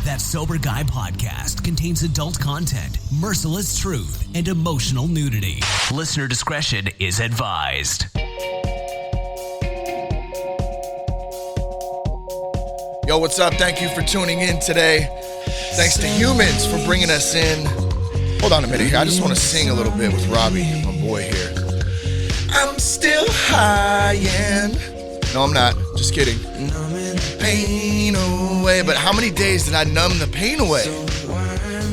That Sober Guy podcast contains adult content, merciless truth, and emotional nudity. Listener discretion is advised. Yo, what's up? Thank you for tuning in today. Thanks to Humans for bringing us in. Hold on a minute here. I just want to sing a little bit with Robbie, my boy here. I'm still high and... No, I'm not. Just kidding. Numbing pain away. But how many days did I numb the pain away?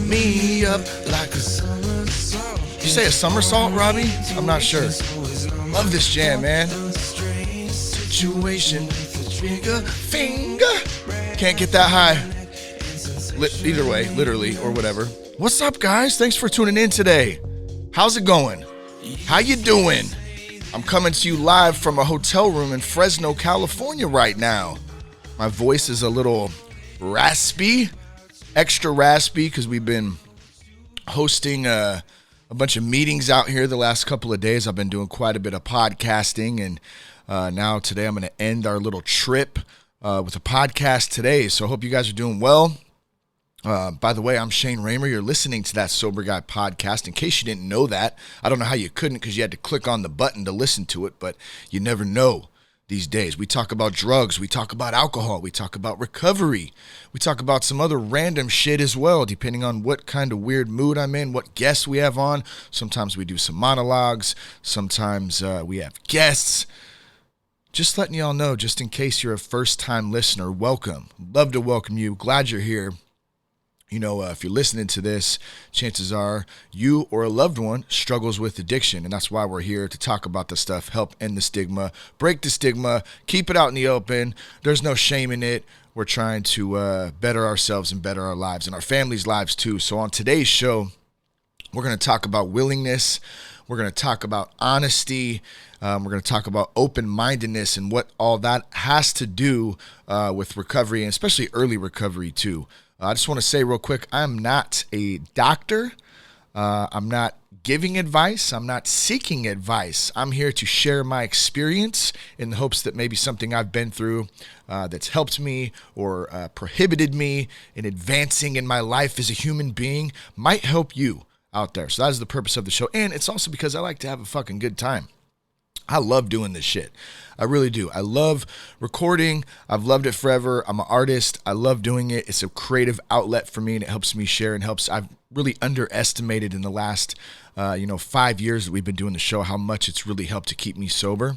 Me up like a somersault. Did you say a somersault, Robbie? I'm not sure. Love this jam, man. Situation with a trigger finger. Can't get that high. Either way, literally, or whatever. What's up, guys? Thanks for tuning in today. How's it going? How you doing? I'm coming to you live from a hotel room in Fresno, California right now. My voice is a little raspy, extra raspy, because we've been hosting a bunch of meetings out here the last couple of days. I've been doing quite a bit of podcasting, and now today I'm going to end our little trip with a podcast today. So I hope you guys are doing well. By the way, I'm Shane Raymer. You're listening to That Sober Guy podcast. In case you didn't know that, I don't know how you couldn't because you had to click on the button to listen to it, but you never know these days. We talk about drugs. We talk about alcohol. We talk about recovery. We talk about some other random shit as well, depending on what kind of weird mood I'm in, what guests we have on. Sometimes we do some monologues. Sometimes we have guests. Just letting y'all know, just in case you're a first-time listener, welcome. Love to welcome you. Glad you're here. You know, if you're listening to this, chances are you or a loved one struggles with addiction, and that's why we're here to talk about the stuff, help end the stigma, break the stigma, keep it out in the open. There's no shame in it. We're trying to better ourselves and better our lives and our families' lives too. So on today's show, we're going to talk about willingness. We're going to talk about honesty. We're going to talk about open-mindedness and what all that has to do with recovery, and especially early recovery too. I just want to say real quick, I'm not a doctor. I'm not giving advice. I'm not seeking advice. I'm here to share my experience in the hopes that maybe something I've been through that's helped me or prohibited me in advancing in my life as a human being might help you out there. So that is the purpose of the show. And it's also because I like to have a fucking good time. I love doing this shit. I really do. I love recording. I've loved it forever. I'm an artist. I love doing it. It's a creative outlet for me, and it helps me share and helps. I've really underestimated in the last, 5 years that we've been doing the show how much it's really helped to keep me sober.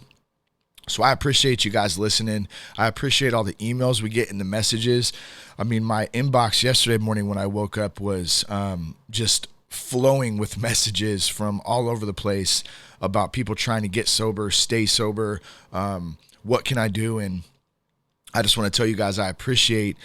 So I appreciate you guys listening. I appreciate all the emails we get and the messages. I mean, my inbox yesterday morning when I woke up was just flowing with messages from all over the place about people trying to get sober, stay sober. What can I do? And I just want to tell you guys, I appreciate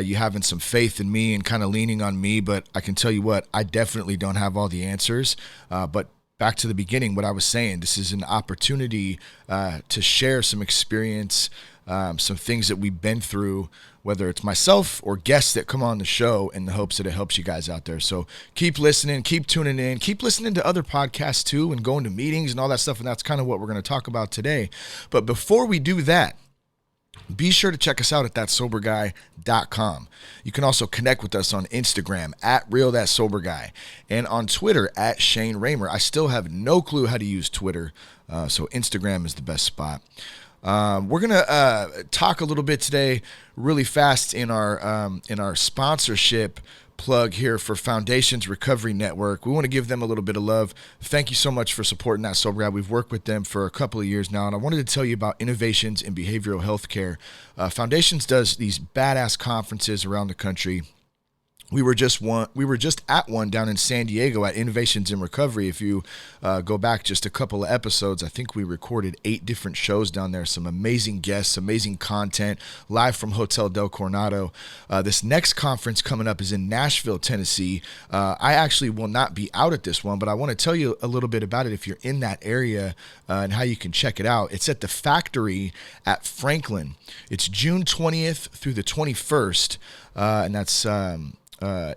you having some faith in me and kind of leaning on me, but I can tell you what, I definitely don't have all the answers. But back to the beginning, what I was saying, this is an opportunity to share some experience, some things that we've been through, whether it's myself or guests that come on the show, in the hopes that it helps you guys out there. So keep listening, keep tuning in, keep listening to other podcasts too, and going to meetings and all that stuff. And that's kind of what we're going to talk about today. But before we do that, be sure to check us out at thatsoberguy.com. You can also connect with us on Instagram at realthatsoberguy and on Twitter at Shane Raymer. I still have no clue how to use Twitter, so Instagram is the best spot. We're gonna talk a little bit today, really fast, in our sponsorship plug here for Foundations Recovery Network. We want to give them a little bit of love. Thank you so much for supporting That Sober Guy. We've worked with them for a couple of years now, and I wanted to tell you about innovations in behavioral health care. Foundations does these badass conferences around the country. We were just at one down in San Diego at Innovations in Recovery. If you go back just a couple of episodes, I think we recorded 8 different shows down there. Some amazing guests, amazing content, live from Hotel Del Coronado. This next conference coming up is in Nashville, Tennessee. I actually will not be out at this one, but I want to tell you a little bit about it if you're in that area and how you can check it out. It's at the Factory at Franklin. It's June 20th through the 21st, and that's...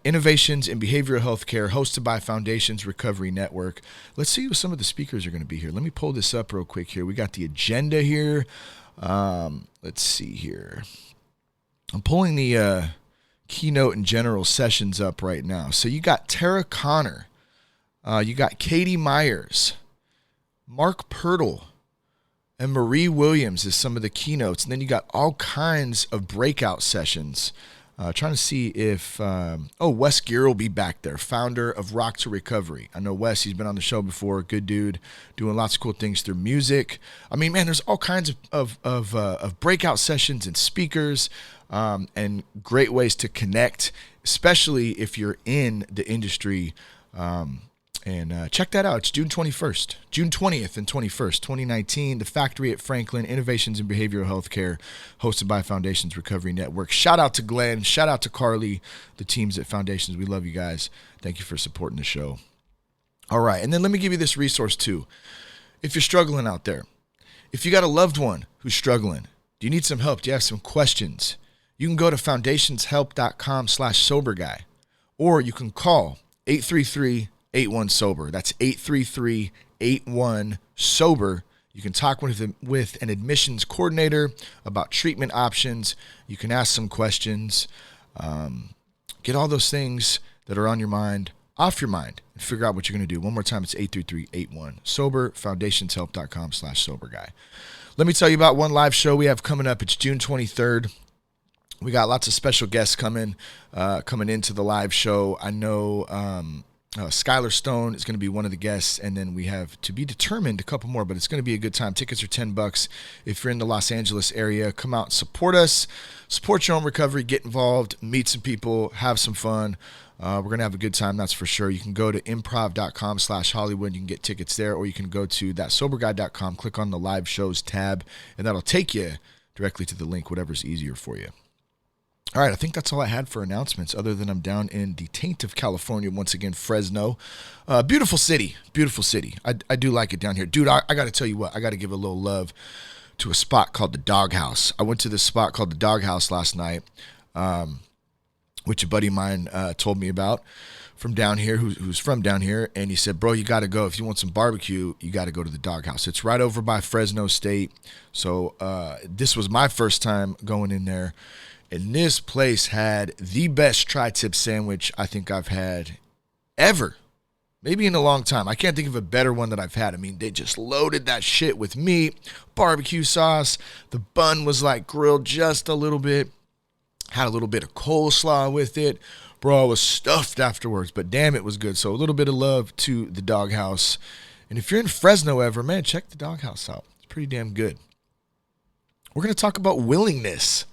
Innovations in Behavioral Healthcare, hosted by Foundations Recovery Network. Let's see who some of the speakers are going to be here. Let me pull this up real quick here. We got the agenda here. Let's see here. I'm pulling the keynote and general sessions up right now. So you got Tara Connor, you got Katie Myers, Mark Pirtle, and Marie Williams is some of the keynotes. And then you got all kinds of breakout sessions. Trying to see if, Wes Gear will be back there, founder of Rock to Recovery. I know Wes, he's been on the show before, good dude, doing lots of cool things through music. I mean, man, there's all kinds of breakout sessions and speakers and great ways to connect, especially if you're in the industry. And check that out. It's June 20th and 21st, 2019. The Factory at Franklin, Innovations in Behavioral Healthcare, hosted by Foundations Recovery Network. Shout out to Glenn. Shout out to Carly, the teams at Foundations. We love you guys. Thank you for supporting the show. All right, and then let me give you this resource too. If you're struggling out there, if you got a loved one who's struggling, do you need some help? Do you have some questions? You can go to foundationshelp.com/soberguy, or you can call 833-81-SOBER. That's 833-81-SOBER. You can talk with an admissions coordinator about treatment options. You can ask some questions. Get all those things that are on your mind off your mind and figure out what you're going to do. One more time, it's 833-81-SOBER, foundationshelp.com/soberguy. Let me tell you about one live show we have coming up. It's June 23rd. We got lots of special guests coming into the live show. I know Skylar Stone is going to be one of the guests, and then we have to be determined a couple more, but it's going to be a good time. Tickets are $10. If you're in the Los Angeles area, come out and support us. Support your own recovery, get involved, meet some people, have some fun. We're going to have a good time, that's for sure. You can go to improv.com/Hollywood. You can get tickets there, or you can go to thatsoberguy.com, click on the live shows tab, and that'll take you directly to the link, whatever's easier for you. All right, I think that's all I had for announcements, other than I'm down in the taint of California, once again, Fresno. Beautiful city, beautiful city. I do like it down here. Dude, I got to tell you what, I got to give a little love to a spot called the Doghouse. I went to this spot called the Doghouse last night, which a buddy of mine told me about from down here, who's from down here, and he said, bro, you got to go. If you want some barbecue, you got to go to the Doghouse. It's right over by Fresno State, so this was my first time going in there, and this place had the best tri-tip sandwich I think I've had ever, maybe in a long time. I can't think of a better one that I've had. I mean, they just loaded that shit with meat, barbecue sauce. The bun was like grilled just a little bit, had a little bit of coleslaw with it. Bro, I was stuffed afterwards, but damn, it was good. So a little bit of love to the Doghouse. And if you're in Fresno ever, man, check the Doghouse out. It's pretty damn good. We're going to talk about willingness.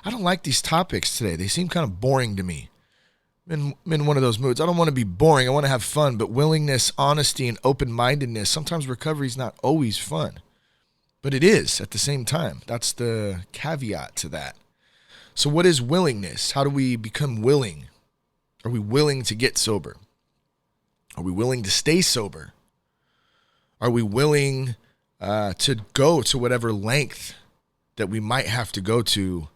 I don't like these topics today. They seem kind of boring to me. I'm in one of those moods. I don't want to be boring. I want to have fun, but willingness, honesty, and open-mindedness, sometimes recovery is not always fun, but it is at the same time. That's the caveat to that. So what is willingness? How do we become willing? Are we willing to get sober? Are we willing to stay sober? Are we willing to go to whatever length that we might have to go to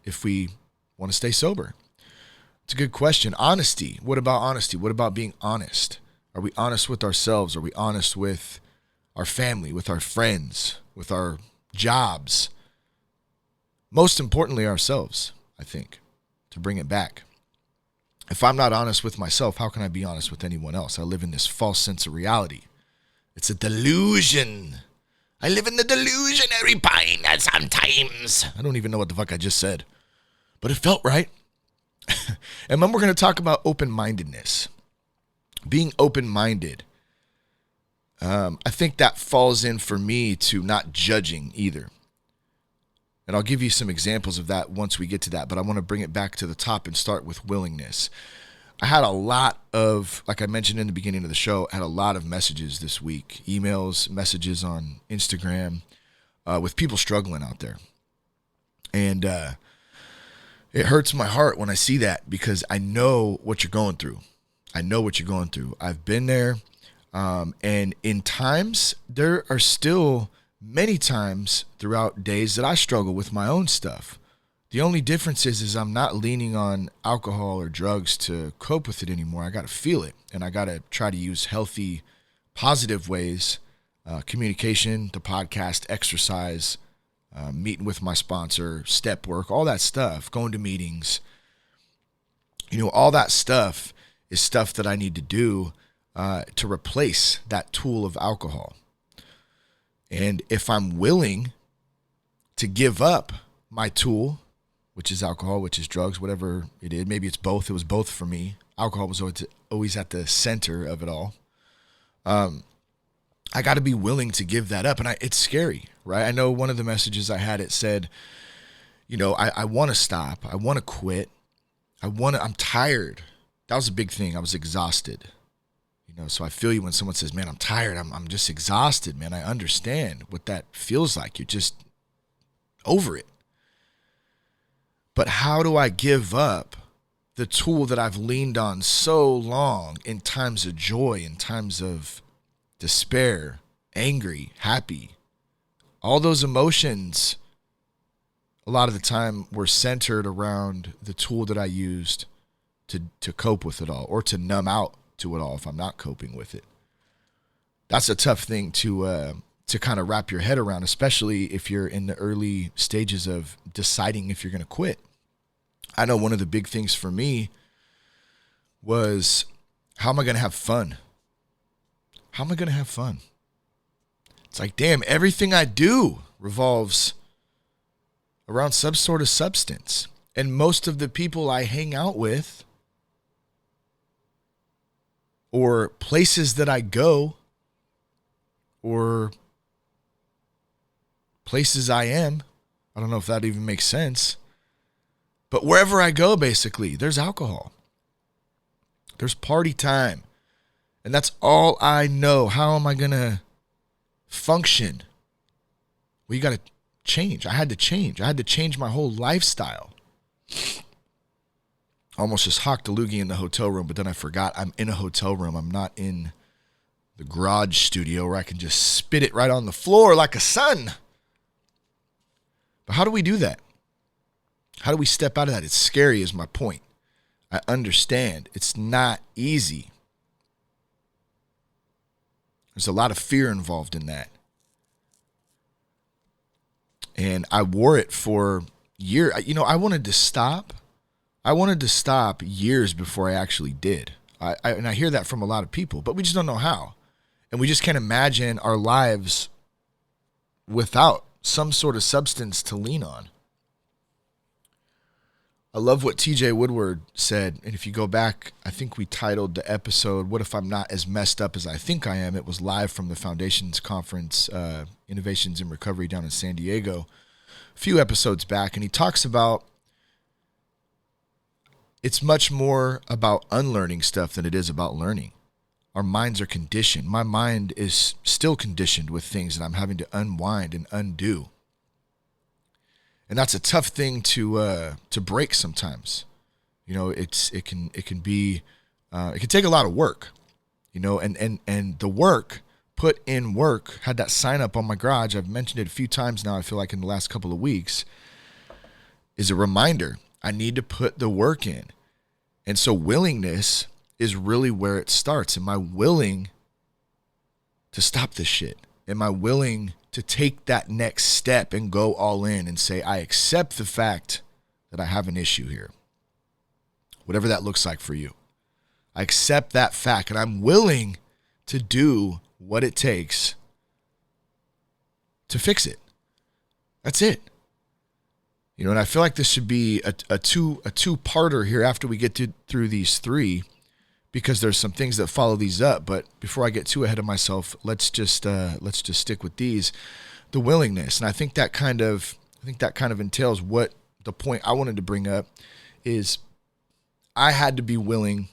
if we want to stay sober? It's a good question. Honesty. What about honesty? What about being honest? Are we honest with ourselves? Are we honest with our family, with our friends, with our jobs? Most importantly, ourselves, I think, to bring it back. If I'm not honest with myself, how can I be honest with anyone else? I live in this false sense of reality. It's a delusion. I live in the delusionary pine sometimes. I don't even know what the fuck I just said, but it felt right. And then we're going to talk about open-mindedness. Being open-minded. I think that falls in for me to not judging either. And I'll give you some examples of that once we get to that, but I want to bring it back to the top and start with willingness. I had a lot of, like I mentioned in the beginning of the show, I had a lot of messages this week, emails, messages on Instagram, with people struggling out there. And it hurts my heart when I see that, because I know what you're going through. I know what you're going through. I've been there. And in times, there are still many times throughout days that I struggle with my own stuff. The only difference is I'm not leaning on alcohol or drugs to cope with it anymore. I got to feel it, and I got to try to use healthy, positive ways, communication, the podcast, exercise, meeting with my sponsor, step work, all that stuff, going to meetings, All that stuff is stuff that I need to do to replace that tool of alcohol. And if I'm willing to give up my tool, which is alcohol, which is drugs, whatever it is, maybe it's both. It was both for me. Alcohol was always at the center of it all. I got to be willing to give that up. And it's scary, right? I know one of the messages I had, it said, I want to stop. I want to quit. I'm tired. That was a big thing. I was exhausted. So I feel you when someone says, man, I'm tired. I'm just exhausted, man. I understand what that feels like. You're just over it. But how do I give up the tool that I've leaned on so long in times of joy, in times of despair, angry, happy? All those emotions, a lot of the time, were centered around the tool that I used to cope with it all, or to numb out to it all if I'm not coping with it. That's a tough thing to kind of wrap your head around, especially if you're in the early stages of deciding if you're going to quit. I know one of the big things for me was, how am I going to have fun? How am I going to have fun? It's like, damn, everything I do revolves around some sort of substance. And most of the people I hang out with, or places that I go, or places I am, I don't know if that even makes sense, but wherever I go, basically, there's alcohol. There's party time. And that's all I know. How am I going to function? Well, you got to change. I had to change. I had to change my whole lifestyle. I almost just hocked a loogie in the hotel room, but then I forgot I'm in a hotel room. I'm not in the garage studio where I can just spit it right on the floor like a son. But how do we do that? How do we step out of that? It's scary is my point. I understand. It's not easy. There's a lot of fear involved in that. And I wore it for years. I wanted to stop. I wanted to stop years before I actually did. And I hear that from a lot of people, but we just don't know how. And we just can't imagine our lives without some sort of substance to lean on. I love what TJ Woodward said. And if you go back, I think we titled the episode, "What If I'm Not As Messed Up As I Think I Am?" It was live from the Foundations Conference, Innovations in Recovery down in San Diego, a few episodes back. And he talks about it's much more about unlearning stuff than it is about learning. Our minds are conditioned. My mind is still conditioned with things that I'm having to unwind and undo. And that's a tough thing to break sometimes. It can take a lot of work, and the work, put in work, had that sign up on my garage. I've mentioned it a few times now. I feel like in the last couple of weeks, is a reminder. I need to put the work in. And so willingness is really where it starts. Am I willing to stop this shit? Am I willing to take that next step and go all in and say, I accept the fact that I have an issue here? Whatever that looks like for you. I accept that fact, and I'm willing to do what it takes to fix it. That's it. And I feel like this should be a two-parter here after we get through these three, because there's some things that follow these up. But before I get too ahead of myself, let's just stick with these. The willingness, and I think that kind of entails what the point I wanted to bring up is. I had to be willing.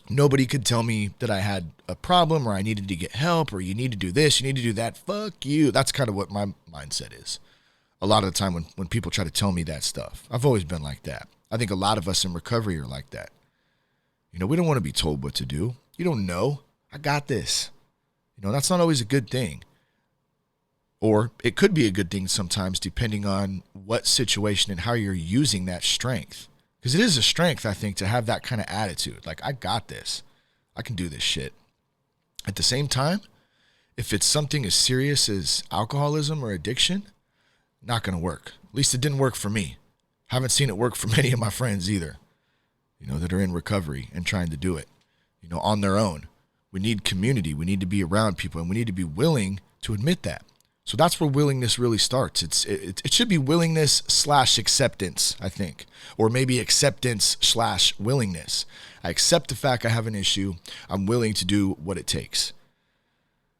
Nobody could tell me that I had a problem, or I needed to get help, or you need to do this, you need to do that. Fuck you. That's kind of what my mindset is. A lot of the time when people try to tell me that stuff, I've always been like that. I think a lot of us in recovery are like that. We don't want to be told what to do. You don't know. I got this. That's not always a good thing. Or it could be a good thing sometimes, depending on what situation and how you're using that strength. Because it is a strength, I think, to have that kind of attitude. Like, I got this. I can do this shit. At the same time, if it's something as serious as alcoholism or addiction, not going to work. At least it didn't work for me. Haven't seen it work for many of my friends either. that are in recovery and trying to do it, on their own. We need community. We need to be around people, and we need to be willing to admit that. So that's where willingness really starts. It should be willingness / acceptance, I think, or maybe acceptance / willingness. I accept the fact I have an issue. I'm willing to do what it takes.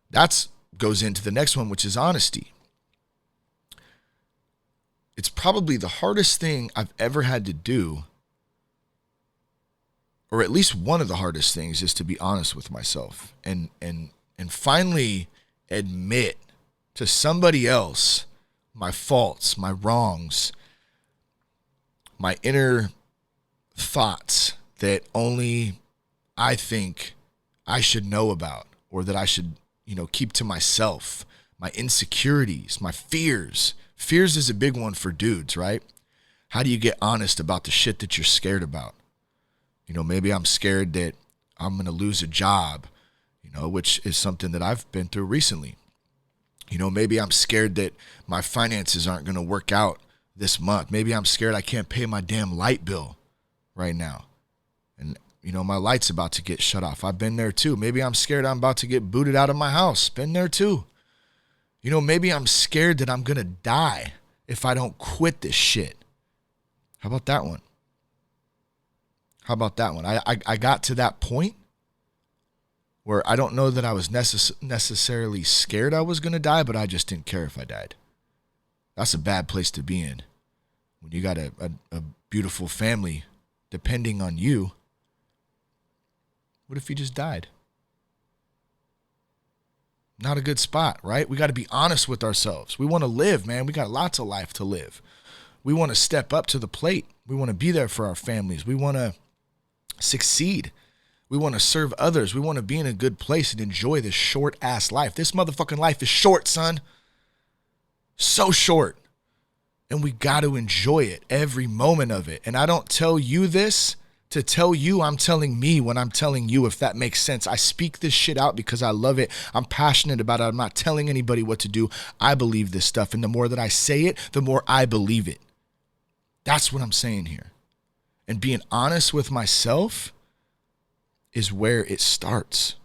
That goes into the next one, which is honesty. It's probably the hardest thing I've ever had to do, or at least one of the hardest things, is to be honest with myself and finally admit to somebody else my faults, my wrongs, my inner thoughts that only I think I should know about, or that I should, keep to myself, my insecurities, my fears. Fears is a big one for dudes, right? How do you get honest about the shit that you're scared about? Maybe I'm scared that I'm going to lose a job, which is something that I've been through recently. Maybe I'm scared that my finances aren't going to work out this month. Maybe I'm scared I can't pay my damn light bill right now. And, my light's about to get shut off. I've been there too. Maybe I'm scared I'm about to get booted out of my house. Been there too. Maybe I'm scared that I'm going to die if I don't quit this shit. How about that one? I got to that point where I don't know that I was necessarily scared I was going to die, but I just didn't care if I died. That's a bad place to be in. When you got a beautiful family depending on you, what if you just died? Not a good spot, right? We got to be honest with ourselves. We want to live, man. We got lots of life to live. We want to step up to the plate. We want to be there for our families. We want to succeed. We want to serve others. We want to be in a good place and enjoy this short-ass life. This motherfucking life is short, son. So short. And we got to enjoy it, every moment of it. And I don't tell you this to tell you. I'm telling me when I'm telling you, if that makes sense. I speak this shit out because I love it. I'm passionate about it. I'm not telling anybody what to do. I believe this stuff. And the more that I say it, the more I believe it. That's what I'm saying here. And being honest with myself is where it starts.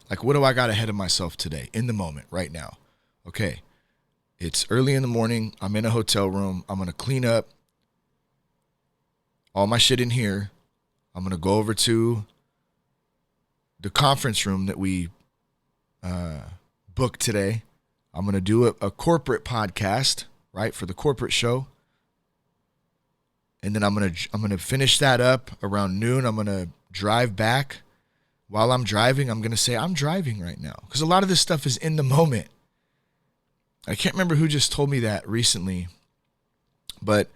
Like, what do I got ahead of myself today, in the moment, right now? Okay, it's early in the morning. I'm in a hotel room. I'm going to clean up all my shit in here. I'm going to go over to the conference room that we booked today. I'm going to do a corporate podcast, right, for the corporate show. And then I'm gonna finish that up around noon. I'm gonna drive back. While I'm driving, I'm gonna say I'm driving right now, because a lot of this stuff is in the moment. I can't remember who just told me that recently, but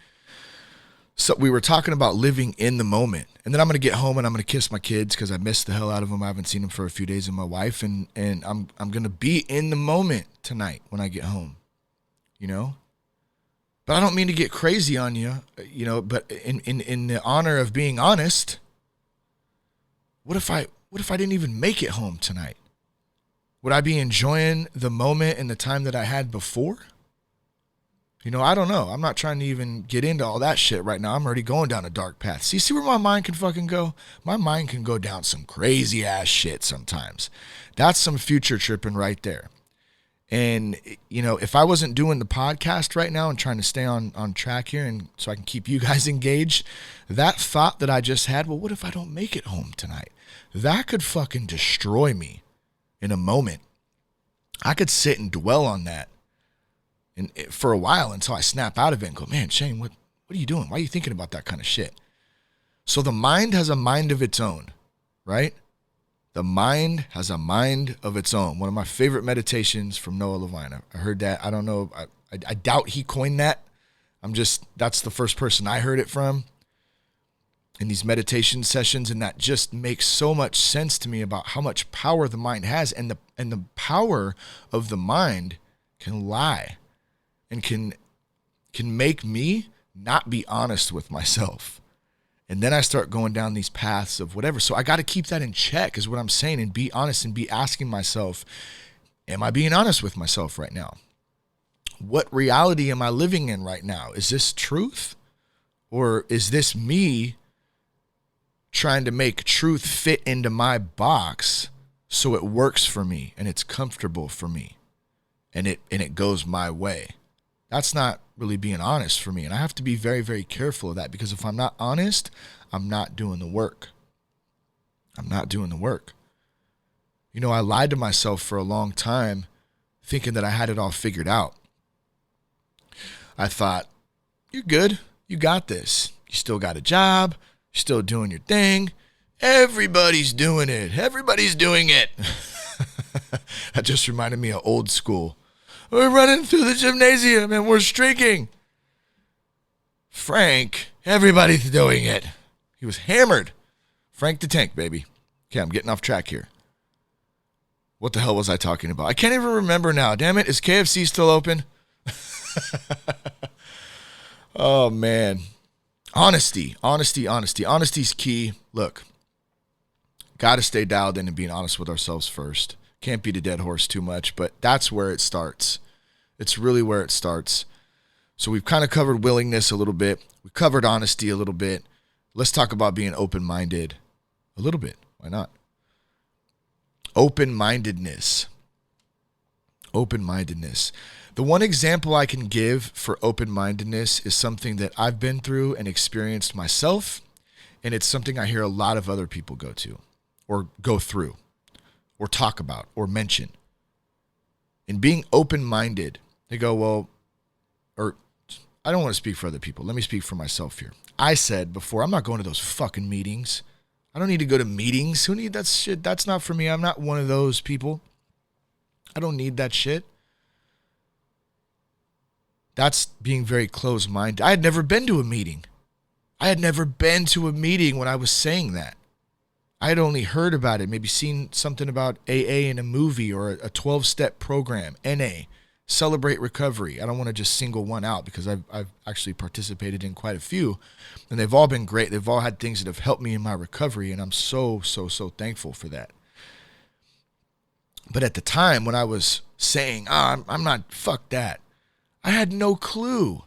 so we were talking about living in the moment. And then I'm gonna get home and I'm gonna kiss my kids because I missed the hell out of them. I haven't seen them for a few days, and my wife, and I'm gonna be in the moment tonight when I get home, But I don't mean to get crazy on you, but in the honor of being honest, what if I didn't even make it home tonight? Would I be enjoying the moment and the time that I had before? I don't know. I'm not trying to even get into all that shit right now. I'm already going down a dark path. See where my mind can fucking go? My mind can go down some crazy ass shit sometimes. That's some future tripping right there. And, if I wasn't doing the podcast right now and trying to stay on track here, and so I can keep you guys engaged, that thought that I just had, well, what if I don't make it home tonight? That could fucking destroy me in a moment. I could sit and dwell on that for a while until I snap out of it and go, man, Shane, what are you doing? Why are you thinking about that kind of shit? So the mind has a mind of its own, right? The mind has a mind of its own. One of my favorite meditations from Noah Levine. I heard that. I don't know. I doubt he coined that. That's the first person I heard it from in these meditation sessions. And that just makes so much sense to me about how much power the mind has. And the power of the mind can lie and can make me not be honest with myself. And then I start going down these paths of whatever. So I got to keep that in check is what I'm saying, and be honest and be asking myself, am I being honest with myself right now? What reality am I living in right now? Is this truth Or is this me trying to make truth fit into my box so it works for me and it's comfortable for me and it goes my way? That's not really being honest for me. And I have to be very, very careful of that, because if I'm not honest, I'm not doing the work. I'm not doing the work. You know, I lied to myself for a long time thinking that I had it all figured out. I thought, you're good. You got this. You still got a job. You're still doing your thing. Everybody's doing it. Everybody's doing it. That just reminded me of old school. We're running through the gymnasium and we're streaking. Frank, everybody's doing it. He was hammered. Frank the Tank, baby. Okay, I'm getting off track here. What the hell was I talking about? I can't even remember now. Damn it. Is KFC still open? Oh, man. Honesty. Honesty's key. Look, got to stay dialed in and being honest with ourselves first. Can't beat a dead horse too much, but that's where it starts. It's really where it starts. So we've kind of covered willingness a little bit. We covered honesty a little bit. Let's talk about being open-minded a little bit. Why not? Open-mindedness. Open-mindedness. The one example I can give for open-mindedness is something that I've been through and experienced myself, and it's something I hear a lot of other people go to or go through or talk about or mention. In being open-minded, they go, well, or I don't want to speak for other people. Let me speak for myself here. I said before, I'm not going to those fucking meetings. I don't need to go to meetings. Who need that shit? That's not for me. I'm not one of those people. I don't need that shit. That's being very closed-minded. I had never been to a meeting. When I was saying that. I had only heard about it, maybe seen something about AA in a movie or a 12-step program, NA, Celebrate Recovery. I don't want to just single one out because I've actually participated in quite a few, and they've all been great. They've all had things that have helped me in my recovery, and I'm so thankful for that. But at the time when I was saying, I'm not, fuck that, I had no clue.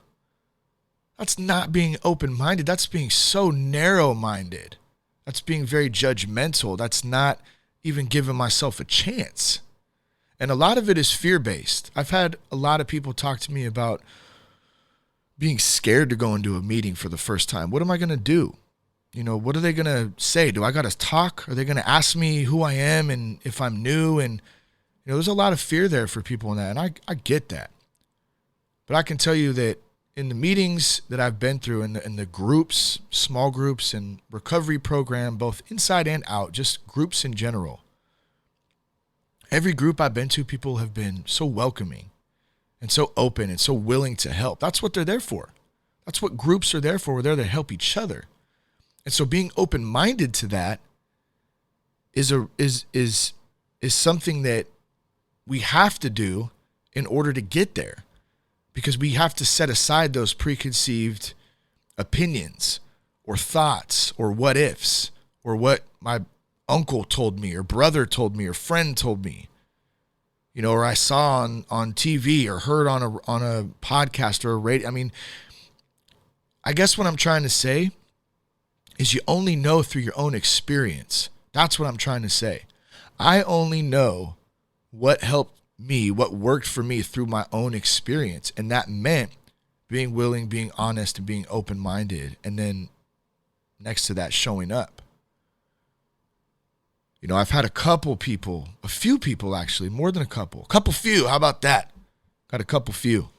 That's not being open-minded. That's being so narrow-minded. That's being very judgmental. That's not even giving myself a chance. And a lot of it is fear-based. I've had a lot of people talk to me about being scared to go into a meeting for the first time. What am I going to do? You know, what are they going to say? Do I got to talk? Are they going to ask me who I am and if I'm new? And, you know, there's a lot of fear there for people in that. And I get that. But I can tell you that in the meetings that I've been through, in the groups, small groups and recovery program, both inside and out, just groups in general, every group I've been to, people have been so welcoming and so open and so willing to help. That's what they're there for. That's what groups are there for. We're there to help each other. And so being open-minded to that is something that we have to do in order to get there. Because we have to set aside those preconceived opinions or thoughts or what ifs or what my uncle told me or brother told me or friend told me, you know, or I saw on TV or heard on a podcast or a radio. I mean, I guess what I'm trying to say is you only know through your own experience. That's what I'm trying to say. I only know what helped me, what worked for me through my own experience. And that meant being willing, being honest, and being open-minded. And then next to that, showing up. You know, I've had a few people actually, more than a few, how about that? Got a couple few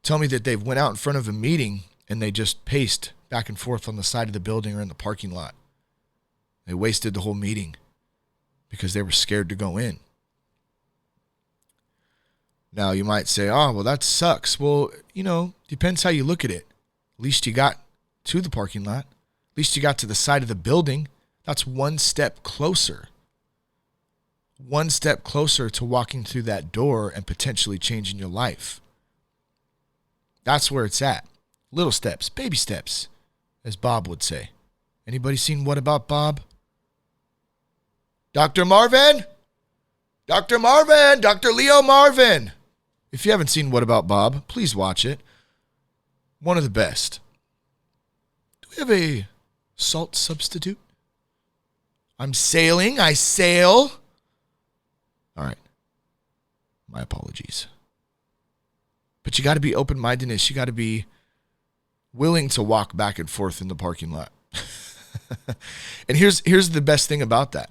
tell me that they've went out in front of a meeting and they just paced back and forth on the side of the building or in the parking lot. They wasted the whole meeting because they were scared to go in. Now, you might say, oh, well, that sucks. Well, you know, depends how you look at it. At least you got to the parking lot. At least you got to the side of the building. That's one step closer. One step closer to walking through that door and potentially changing your life. That's where it's at. Little steps, baby steps, as Bob would say. Anybody seen What About Bob? Dr. Marvin? Dr. Marvin! Dr. Leo Marvin! If you haven't seen What About Bob, please watch it. One of the best. we have a salt substitute? I'm sailing. I sail. All right. My apologies. But you got to be open-mindedness. You got to be willing to walk back and forth in the parking lot. And here's the best thing about that.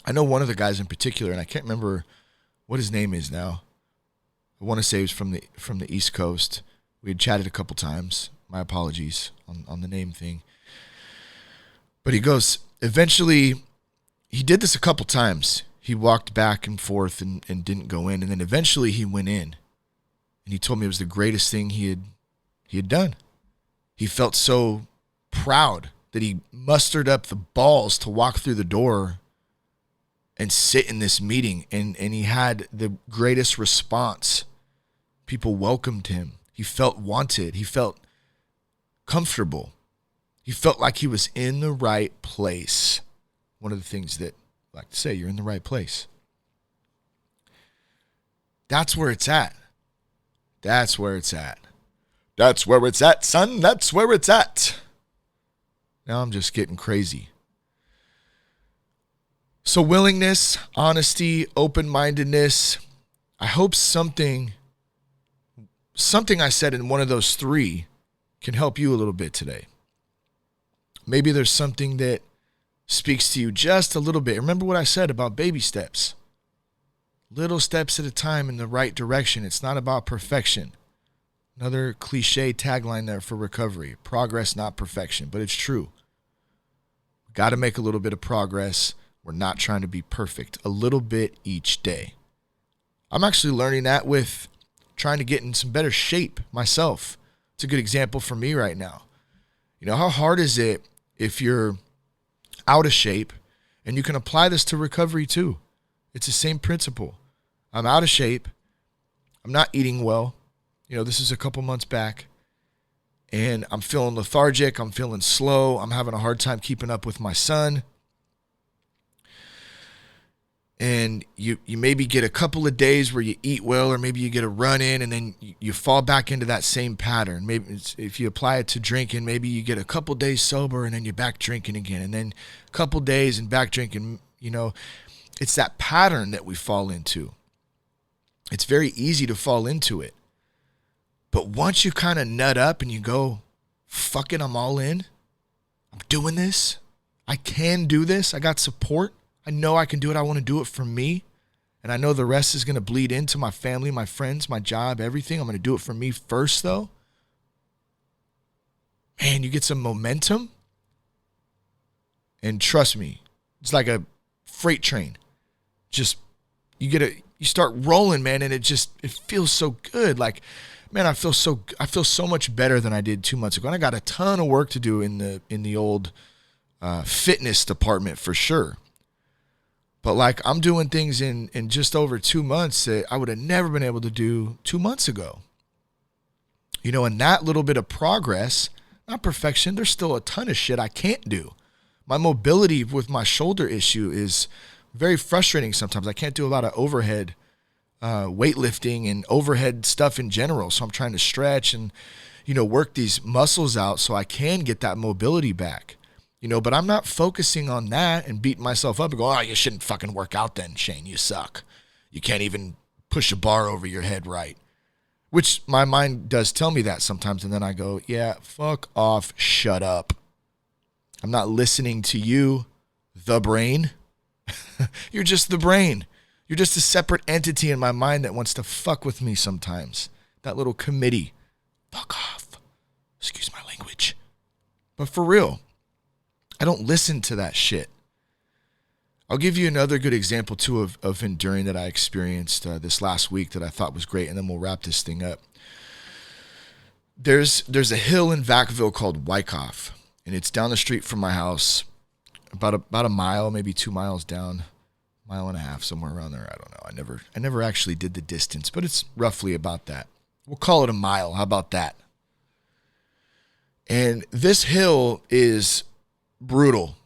I know one of the guys in particular, and I can't remember what his name is now. I want to say he was from the East Coast. We had chatted a couple times. My apologies on the name thing. But he goes, eventually, he did this a couple times. He walked back and forth and didn't go in. And then eventually he went in. And he told me it was the greatest thing he had done. He felt so proud that he mustered up the balls to walk through the door and sit in this meeting. And he had the greatest response. People welcomed him. He felt wanted. He felt comfortable. He felt like he was in the right place. One of the things that I like to say, you're in the right place. That's where it's at. That's where it's at. That's where it's at, son. That's where it's at. Now I'm just getting crazy. So willingness, honesty, open-mindedness. I hope something I said in one of those three can help you a little bit today. Maybe there's something that speaks to you just a little bit. Remember what I said about baby steps. Little steps at a time in the right direction. It's not about perfection. Another cliche tagline there for recovery. Progress, not perfection, but it's true. Got to make a little bit of progress. We're not trying to be perfect. A little bit each day. I'm actually learning that with trying to get in some better shape myself. It's a good example for me right now. You know, how hard is it if you're out of shape? And you can apply this to recovery too. It's the same principle. I'm out of shape. I'm not eating well. You know, this is a couple months back. And I'm feeling lethargic. I'm feeling slow. I'm having a hard time keeping up with my son. And you maybe get a couple of days where you eat well, or maybe you get a run in and then you fall back into that same pattern. Maybe if you apply it to drinking, maybe you get a couple days sober and then you're back drinking again, and then a couple days and back drinking. You know, it's that pattern that we fall into. It's very easy to fall into it. But once you kind of nut up and you go, fuck it, I'm all in. I'm doing this. I can do this. I got support. I know I can do it. I want to do it for me. And I know the rest is going to bleed into my family, my friends, my job, everything. I'm going to do it for me first, though. Man, you get some momentum. And trust me, it's like a freight train. Just, you start rolling, man, and it feels so good. Like, man, I feel so much better than I did 2 months ago. And I got a ton of work to do in the old fitness department for sure. But like, I'm doing things in just over 2 months that I would have never been able to do 2 months ago. You know, and that little bit of progress, not perfection, there's still a ton of shit I can't do. My mobility with my shoulder issue is very frustrating sometimes. I can't do a lot of overhead weightlifting and overhead stuff in general. So I'm trying to stretch and, you know, work these muscles out so I can get that mobility back. You know, but I'm not focusing on that and beating myself up and go, oh, you shouldn't fucking work out then, Shane. You suck. You can't even push a bar over your head right. Which my mind does tell me that sometimes. And then I go, yeah, fuck off. Shut up. I'm not listening to you, the brain. You're just the brain. You're just a separate entity in my mind that wants to fuck with me sometimes. That little committee. Fuck off. Excuse my language. But for real, I don't listen to that shit. I'll give you another good example, too, of enduring that I experienced this last week that I thought was great, and then we'll wrap this thing up. There's a hill in Vacaville called Wyckoff, and it's down the street from my house, about a mile, maybe 2 miles down, mile and a half, somewhere around there. I don't know. I never actually did the distance, but it's roughly about that. We'll call it a mile. How about that? And this hill is brutal.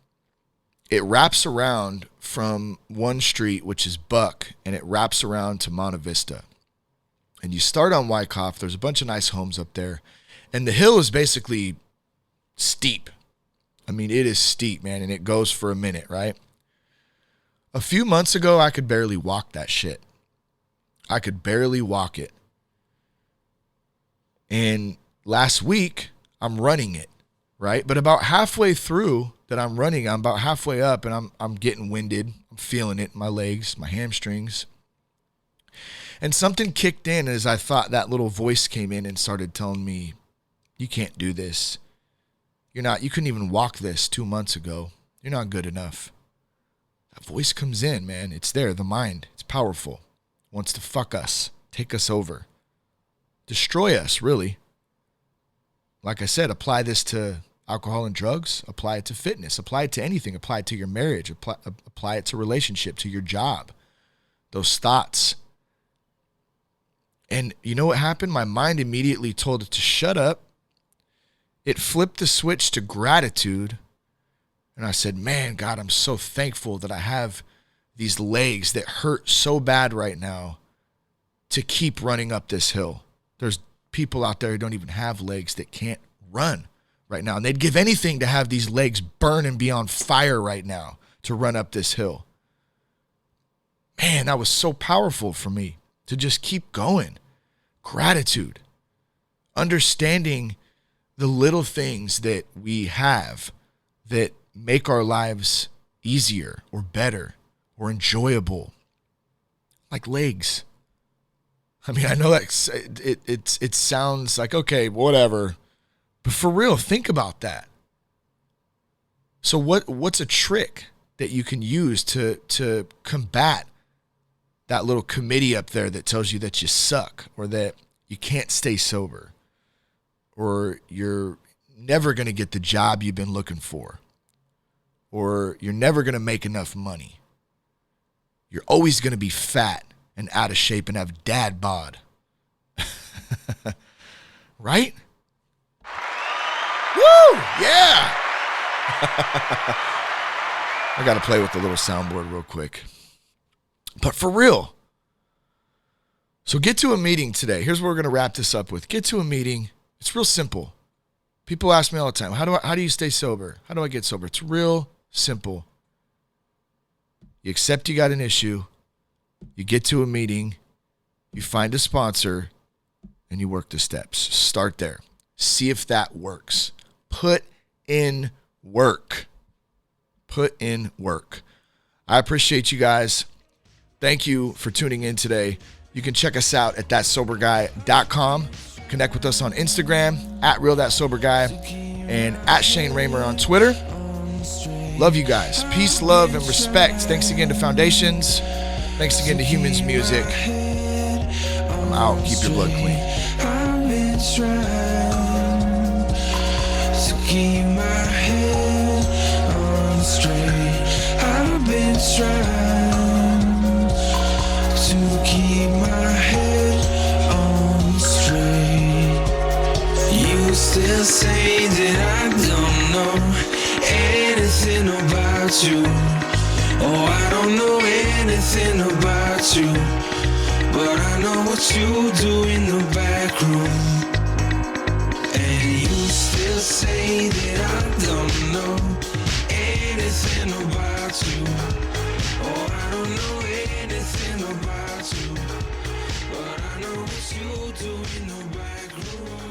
It wraps around from one street, which is Buck, and it wraps around to Monte Vista. And you start on Wyckoff. There's a bunch of nice homes up there. And the hill is basically steep. I mean, it is steep, man, and it goes for a minute, right? A few months ago, I could barely walk that shit. I could barely walk it. And last week, I'm running it, right? But about halfway through that I'm running, I'm about halfway up, and I'm getting winded. I'm feeling it in my legs, my hamstrings. And something kicked in as I thought that little voice came in and started telling me, you can't do this. You couldn't even walk this 2 months ago. You're not good enough. That voice comes in, man. It's there, the mind. It's powerful. Wants to fuck us, take us over, destroy us, really. Like I said, apply this to alcohol and drugs, apply it to fitness, apply it to anything, apply it to your marriage, apply it to relationship, to your job, those thoughts. And you know what happened? My mind immediately told it to shut up. It flipped the switch to gratitude. And I said, man, God, I'm so thankful that I have these legs that hurt so bad right now to keep running up this hill. There's people out there who don't even have legs that can't run right now. And they'd give anything to have these legs burn and be on fire right now to run up this hill. Man, that was so powerful for me to just keep going. Gratitude. Understanding the little things that we have that make our lives easier or better or enjoyable, like legs. I mean, I know that it sounds like, okay, whatever, but for real, think about that. So what's a trick that you can use to combat that little committee up there that tells you that you suck or that you can't stay sober or you're never going to get the job you've been looking for or you're never going to make enough money? You're always going to be fat and out of shape and have dad bod. Right? Woo! Yeah! I got to play with the little soundboard real quick. But for real. So get to a meeting today. Here's what we're going to wrap this up with. Get to a meeting. It's real simple. People ask me all the time, how do you stay sober? How do I get sober? It's real simple. You accept you got an issue, you get to a meeting, you find a sponsor, and you work the steps. Start there. See if that works. Put in work. Put in work. I appreciate you guys. Thank you for tuning in today. You can check us out at thatsoberguy.com. Connect with us on Instagram, at realthatsoberguy, and at Shane Raymer on Twitter. Love you guys. Peace, love, and respect. Thanks again to Foundations. Thanks again to Humans Music. I'm out. Keep your blood clean. I've been trying to keep my head on straight. I've been trying to keep my head on straight. You still say that I don't know anything about you. Oh, I don't know anything about you, but I know what you do in the back room. And you still say that I don't know anything about you. Oh, I don't know anything about you, but I know what you do in the back room.